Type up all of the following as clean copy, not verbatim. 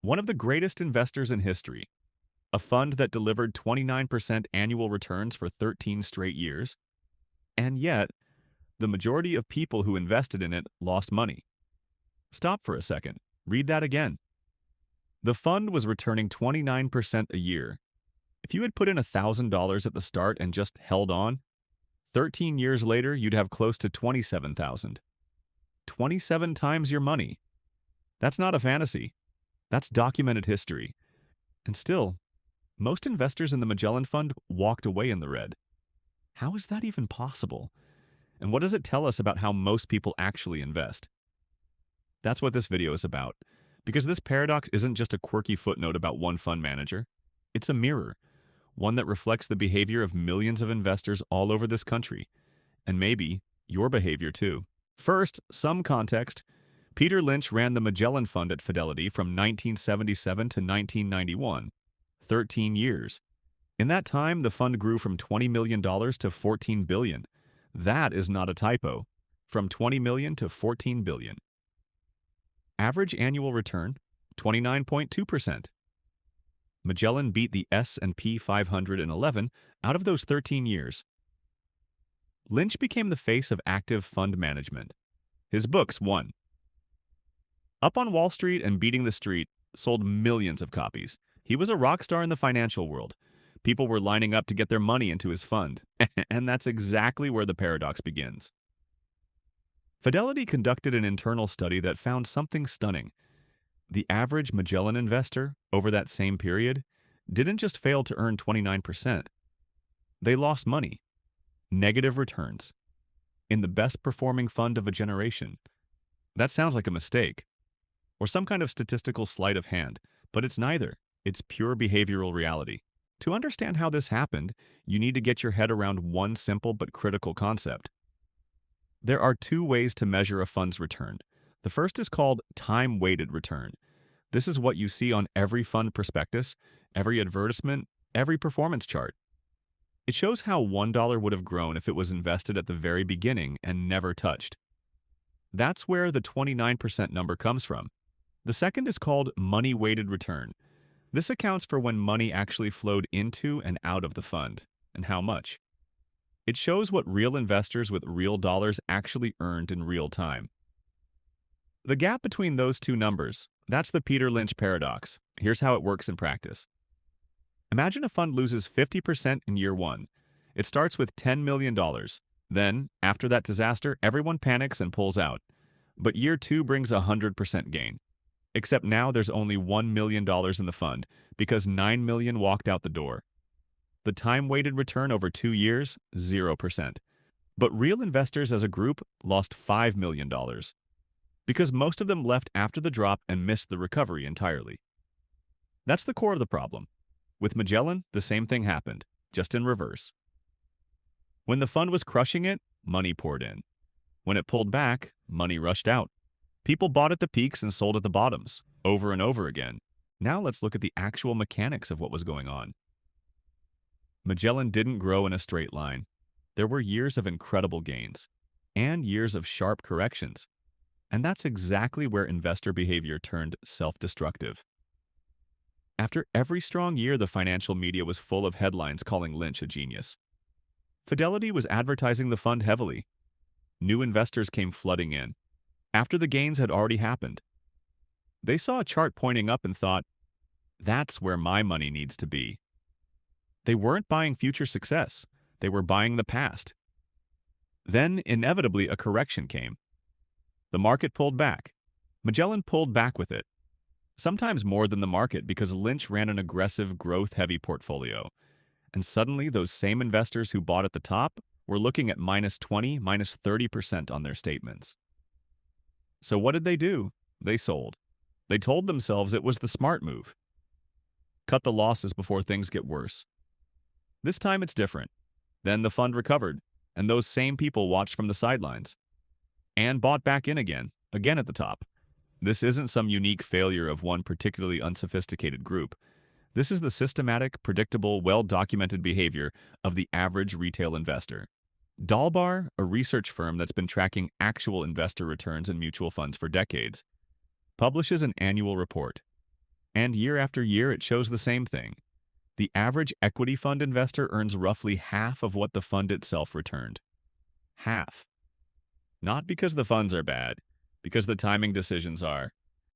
One of the greatest investors in history, a fund that delivered 29% annual returns for 13 straight years, and yet, the majority of people who invested in it lost money. Stop for a second. Read that again. The fund was returning 29% a year. If you had put in $1,000 at the start and just held on, 13 years later, you'd have close to 27,000. 27 times your money. That's not a fantasy. That's documented history. And still, most investors in the Magellan Fund walked away in the red. How is that even possible? And what does it tell us about how most people actually invest? That's what this video is about. Because this paradox isn't just a quirky footnote about one fund manager. It's a mirror, one that reflects the behavior of millions of investors all over this country. And maybe your behavior too. First, some context. Peter Lynch ran the Magellan Fund at Fidelity from 1977 to 1991, 13 years. In that time, the fund grew from $20 million to $14 billion. That is not a typo. From $20 million to $14 billion. Average annual return, 29.2%. Magellan beat the S&P 511 out of those 13 years. Lynch became the face of active fund management. His books won. Up on Wall Street and Beating the Street sold millions of copies. He was a rock star in the financial world. People were lining up to get their money into his fund. And that's exactly where the paradox begins. Fidelity conducted an internal study that found something stunning. The average Magellan investor, over that same period, didn't just fail to earn 29%. They lost money. Negative returns. In the best performing fund of a generation. That sounds like a mistake. Or some kind of statistical sleight of hand, but it's neither. It's pure behavioral reality. To understand how this happened, you need to get your head around one simple but critical concept. There are two ways to measure a fund's return. The first is called time-weighted return. This is what you see on every fund prospectus, every advertisement, every performance chart. It shows how $1 would have grown if it was invested at the very beginning and never touched. That's where the 29% number comes from. The second is called money-weighted return. This accounts for when money actually flowed into and out of the fund, and how much. It shows what real investors with real dollars actually earned in real time. The gap between those two numbers, that's the Peter Lynch Paradox. Here's how it works in practice. Imagine a fund loses 50% in year one. It starts with $10 million. Then, after that disaster, everyone panics and pulls out. But year two brings a 100% gain. Except now there's only $1 million in the fund because $9 million walked out the door. The time-weighted return over 2 years, 0%. But real investors as a group lost $5 million because most of them left after the drop and missed the recovery entirely. That's the core of the problem. With Magellan, the same thing happened, just in reverse. When the fund was crushing it, money poured in. When it pulled back, money rushed out. People bought at the peaks and sold at the bottoms, over and over again. Now let's look at the actual mechanics of what was going on. Magellan didn't grow in a straight line. There were years of incredible gains, and years of sharp corrections. And that's exactly where investor behavior turned self-destructive. After every strong year, the financial media was full of headlines calling Lynch a genius. Fidelity was advertising the fund heavily. New investors came flooding in, after the gains had already happened. They saw a chart pointing up and thought, that's where my money needs to be. They weren't buying future success. They were buying the past. Then, inevitably, a correction came. The market pulled back. Magellan pulled back with it. Sometimes more than the market because Lynch ran an aggressive, growth-heavy portfolio. And suddenly, those same investors who bought at the top were looking at -20, -30% on their statements. So what did they do? They sold. They told themselves it was the smart move. Cut the losses before things get worse. This time it's different. Then the fund recovered, and those same people watched from the sidelines. And bought back in again at the top. This isn't some unique failure of one particularly unsophisticated group. This is the systematic, predictable, well-documented behavior of the average retail investor. Dalbar, a research firm that's been tracking actual investor returns in mutual funds for decades, publishes an annual report. And year after year, it shows the same thing. The average equity fund investor earns roughly half of what the fund itself returned. Half. Not because the funds are bad, because the timing decisions are.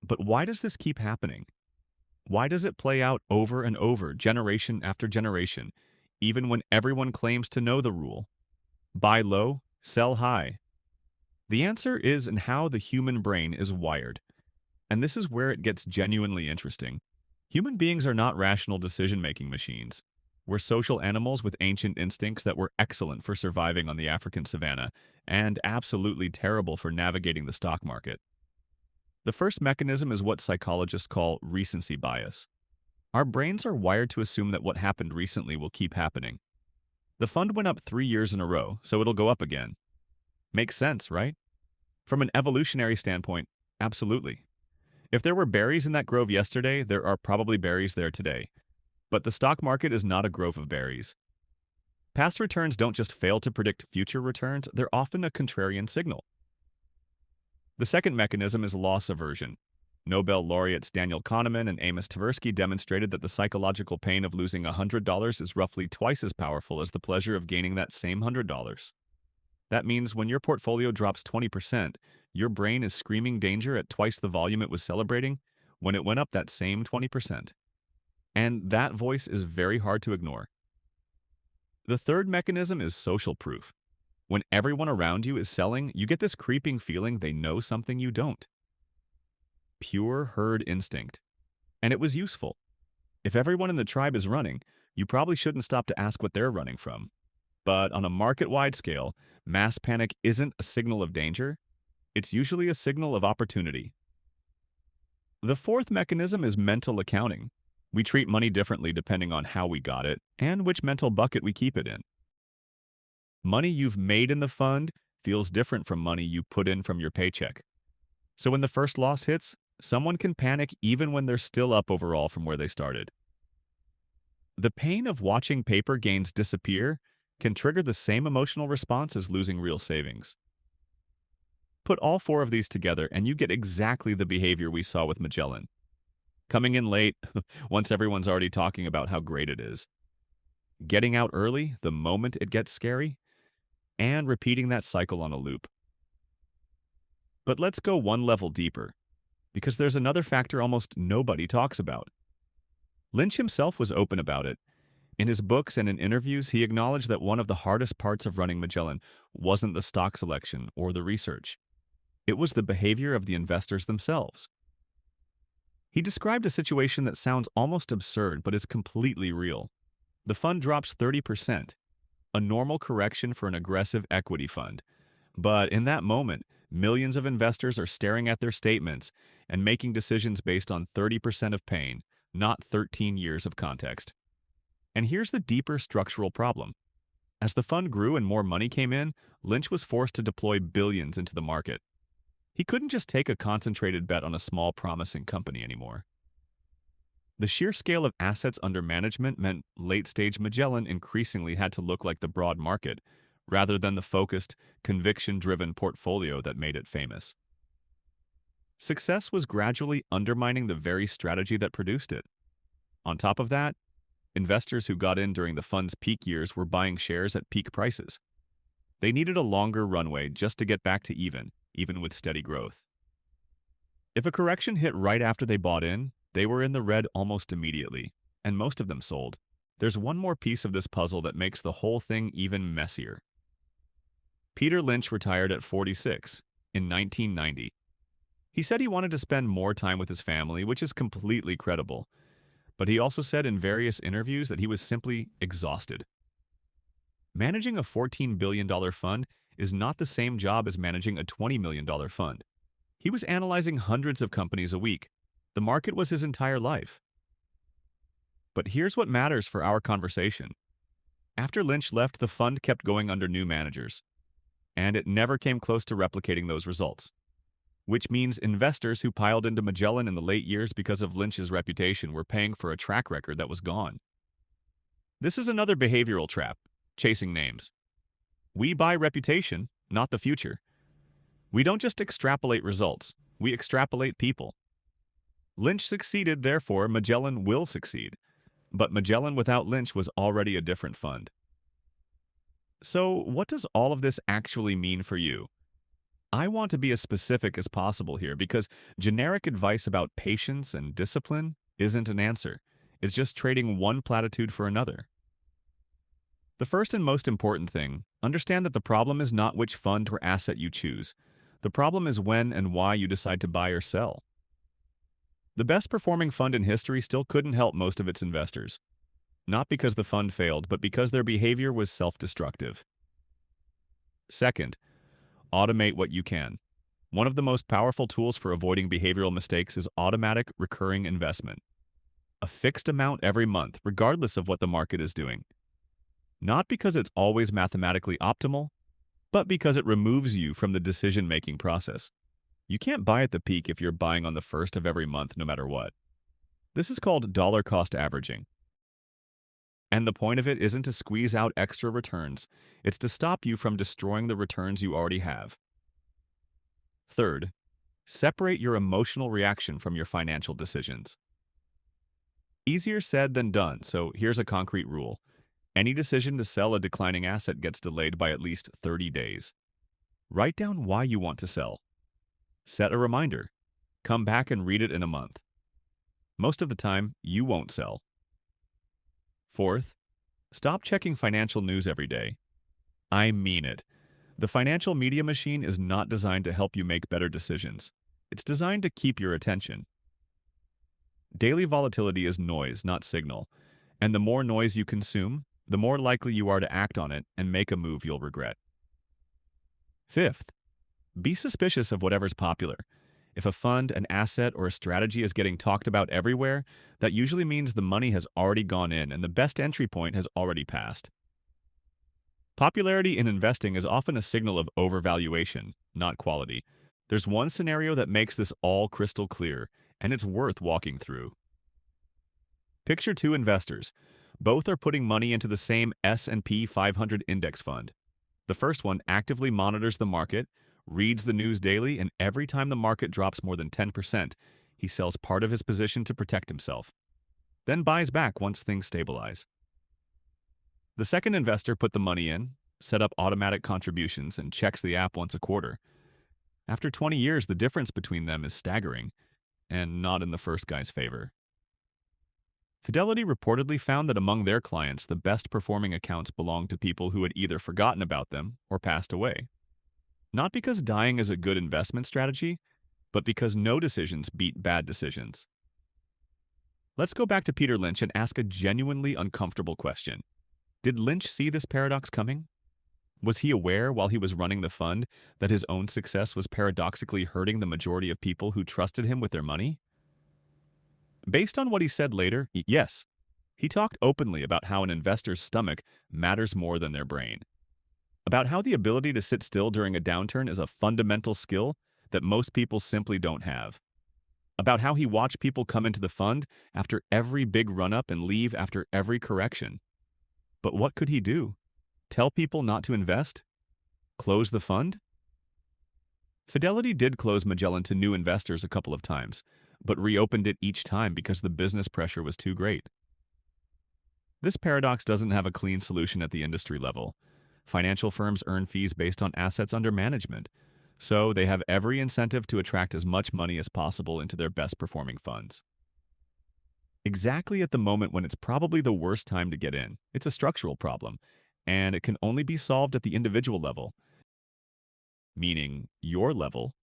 But why does this keep happening? Why does it play out over and over, generation after generation, even when everyone claims to know the rule? Buy low, sell high. The answer is in how the human brain is wired. And this is where it gets genuinely interesting. Human beings are not rational decision-making machines. We're social animals with ancient instincts that were excellent for surviving on the African savanna and absolutely terrible for navigating the stock market. The first mechanism is what psychologists call recency bias. Our brains are wired to assume that what happened recently will keep happening. The fund went up 3 years in a row, so it'll go up again. Makes sense, right? From an evolutionary standpoint, absolutely. If there were berries in that grove yesterday, there are probably berries there today. But the stock market is not a grove of berries. Past returns don't just fail to predict future returns, they're often a contrarian signal. The second mechanism is loss aversion. Nobel laureates Daniel Kahneman and Amos Tversky demonstrated that the psychological pain of losing $100 is roughly twice as powerful as the pleasure of gaining that same $100. That means when your portfolio drops 20%, your brain is screaming danger at twice the volume it was celebrating when it went up that same 20%. And that voice is very hard to ignore. The third mechanism is social proof. When everyone around you is selling, you get this creeping feeling they know something you don't. Pure herd instinct. And it was useful. If everyone in the tribe is running, you probably shouldn't stop to ask what they're running from. But on a market-wide scale, mass panic isn't a signal of danger. It's usually a signal of opportunity. The fourth mechanism is mental accounting. We treat money differently depending on how we got it and which mental bucket we keep it in. Money you've made in the fund feels different from money you put in from your paycheck. So when the first loss hits, someone can panic even when they're still up overall from where they started. The pain of watching paper gains disappear can trigger the same emotional response as losing real savings. Put all four of these together and you get exactly the behavior we saw with Magellan. Coming in late, once everyone's already talking about how great it is. Getting out early the moment it gets scary, and repeating that cycle on a loop. But let's go one level deeper, because there's another factor almost nobody talks about. Lynch himself was open about it. In his books and in interviews, he acknowledged that one of the hardest parts of running Magellan wasn't the stock selection or the research. It was the behavior of the investors themselves. He described a situation that sounds almost absurd but is completely real. The fund drops 30%, a normal correction for an aggressive equity fund. But in that moment, millions of investors are staring at their statements and making decisions based on 30% of pain, not 13 years of context. And here's the deeper structural problem. As the fund grew and more money came in, Lynch was forced to deploy billions into the market. He couldn't just take a concentrated bet on a small, promising company anymore. The sheer scale of assets under management meant late-stage Magellan increasingly had to look like the broad market, rather than the focused, conviction-driven portfolio that made it famous. Success was gradually undermining the very strategy that produced it. On top of that, investors who got in during the fund's peak years were buying shares at peak prices. They needed a longer runway just to get back to even with steady growth. If a correction hit right after they bought in, they were in the red almost immediately, and most of them sold. There's one more piece of this puzzle that makes the whole thing even messier. Peter Lynch retired at 46 in 1990. He said he wanted to spend more time with his family, which is completely credible. But he also said in various interviews that he was simply exhausted. Managing a $14 billion fund is not the same job as managing a $20 million fund. He was analyzing hundreds of companies a week. The market was his entire life. But here's what matters for our conversation. After Lynch left, the fund kept going under new managers, and it never came close to replicating those results. Which means investors who piled into Magellan in the late years because of Lynch's reputation were paying for a track record that was gone. This is another behavioral trap, chasing names. We buy reputation, not the future. We don't just extrapolate results, we extrapolate people. Lynch succeeded, therefore Magellan will succeed. But Magellan without Lynch was already a different fund. So, what does all of this actually mean for you? I want to be as specific as possible here because generic advice about patience and discipline isn't an answer. It's just trading one platitude for another. The first and most important thing, understand that the problem is not which fund or asset you choose. The problem is when and why you decide to buy or sell. The best performing fund in history still couldn't help most of its investors. Not because the fund failed, but because their behavior was self-destructive. Second, automate what you can. One of the most powerful tools for avoiding behavioral mistakes is automatic recurring investment. A fixed amount every month, regardless of what the market is doing. Not because it's always mathematically optimal, but because it removes you from the decision-making process. You can't buy at the peak if you're buying on the first of every month no matter what. This is called dollar cost averaging. And the point of it isn't to squeeze out extra returns, it's to stop you from destroying the returns you already have. Third, separate your emotional reaction from your financial decisions. Easier said than done, so here's a concrete rule. Any decision to sell a declining asset gets delayed by at least 30 days. Write down why you want to sell. Set a reminder. Come back and read it in a month. Most of the time, you won't sell. Fourth, stop checking financial news every day. I mean it. The financial media machine is not designed to help you make better decisions. It's designed to keep your attention. Daily volatility is noise, not signal. And the more noise you consume, the more likely you are to act on it and make a move you'll regret. Fifth, be suspicious of whatever's popular. If a fund, an asset, or a strategy is getting talked about everywhere, that usually means the money has already gone in and the best entry point has already passed. Popularity in investing is often a signal of overvaluation, not quality. There's one scenario that makes this all crystal clear, and it's worth walking through. Picture two investors. Both are putting money into the same S&P 500 index fund. The first one actively monitors the market, reads the news daily, and every time the market drops more than 10%, he sells part of his position to protect himself, then buys back once things stabilize. The second investor put the money in, set up automatic contributions, and checks the app once a quarter. After 20 years, the difference between them is staggering, and not in the first guy's favor. Fidelity reportedly found that among their clients, the best-performing accounts belonged to people who had either forgotten about them or passed away. Not because dying is a good investment strategy, but because no decisions beat bad decisions. Let's go back to Peter Lynch and ask a genuinely uncomfortable question. Did Lynch see this paradox coming? Was he aware while he was running the fund that his own success was paradoxically hurting the majority of people who trusted him with their money? Based on what he said later, yes. He talked openly about how an investor's stomach matters more than their brain. About how the ability to sit still during a downturn is a fundamental skill that most people simply don't have. About how he watched people come into the fund after every big run-up and leave after every correction. But what could he do? Tell people not to invest? Close the fund? Fidelity did close Magellan to new investors a couple of times, but reopened it each time because the business pressure was too great. This paradox doesn't have a clean solution at the industry level. Financial firms earn fees based on assets under management, so they have every incentive to attract as much money as possible into their best-performing funds. Exactly at the moment when it's probably the worst time to get in. It's a structural problem, and it can only be solved at the individual level, meaning your level.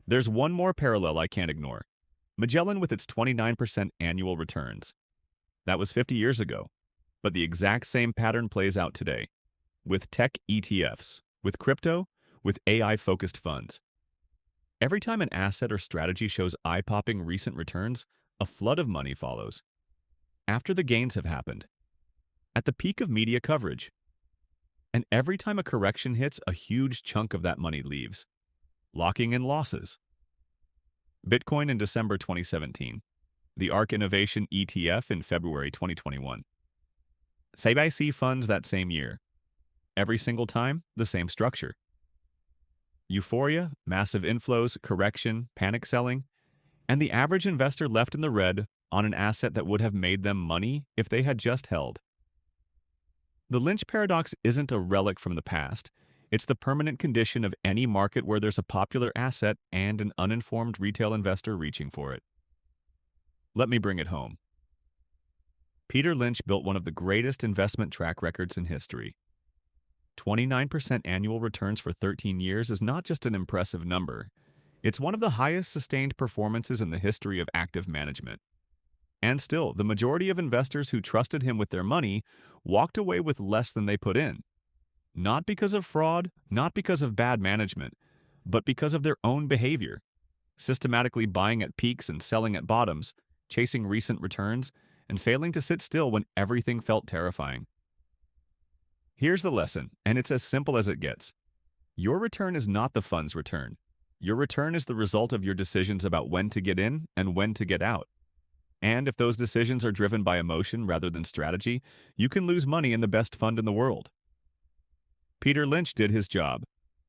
There's one more parallel I can't ignore. Magellan with its 29% annual returns. That was 50 years ago, but the exact same pattern plays out today. With tech ETFs, with crypto, with AI-focused funds. Every time an asset or strategy shows eye-popping recent returns, a flood of money follows. After the gains have happened. At the peak of media coverage. And every time a correction hits, a huge chunk of that money leaves, locking in losses. Bitcoin in December 2017. The ARK Innovation ETF in February 2021. SABC funds that same year. Every single time, the same structure. Euphoria, massive inflows, correction, panic selling, and the average investor left in the red on an asset that would have made them money if they had just held. The Lynch paradox isn't a relic from the past. It's the permanent condition of any market where there's a popular asset and an uninformed retail investor reaching for it. Let me bring it home. Peter Lynch built one of the greatest investment track records in history. 29% annual returns for 13 years is not just an impressive number. It's one of the highest sustained performances in the history of active management. And still, the majority of investors who trusted him with their money walked away with less than they put in. Not because of fraud, not because of bad management, but because of their own behavior. Systematically buying at peaks and selling at bottoms, chasing recent returns, and failing to sit still when everything felt terrifying. Here's the lesson, and it's as simple as it gets. Your return is not the fund's return. Your return is the result of your decisions about when to get in and when to get out. And if those decisions are driven by emotion rather than strategy, you can lose money in the best fund in the world. Peter Lynch did his job.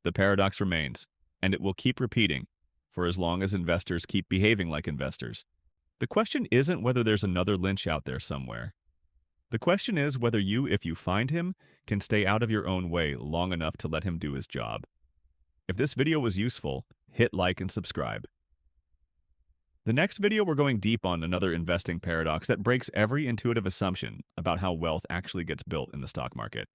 The paradox remains, and it will keep repeating for as long as investors keep behaving like investors. The question isn't whether there's another Lynch out there somewhere. The question is whether you, if you find him, can stay out of your own way long enough to let him do his job. If this video was useful, hit like and subscribe. The next video, we're going deep on another investing paradox that breaks every intuitive assumption about how wealth actually gets built in the stock market.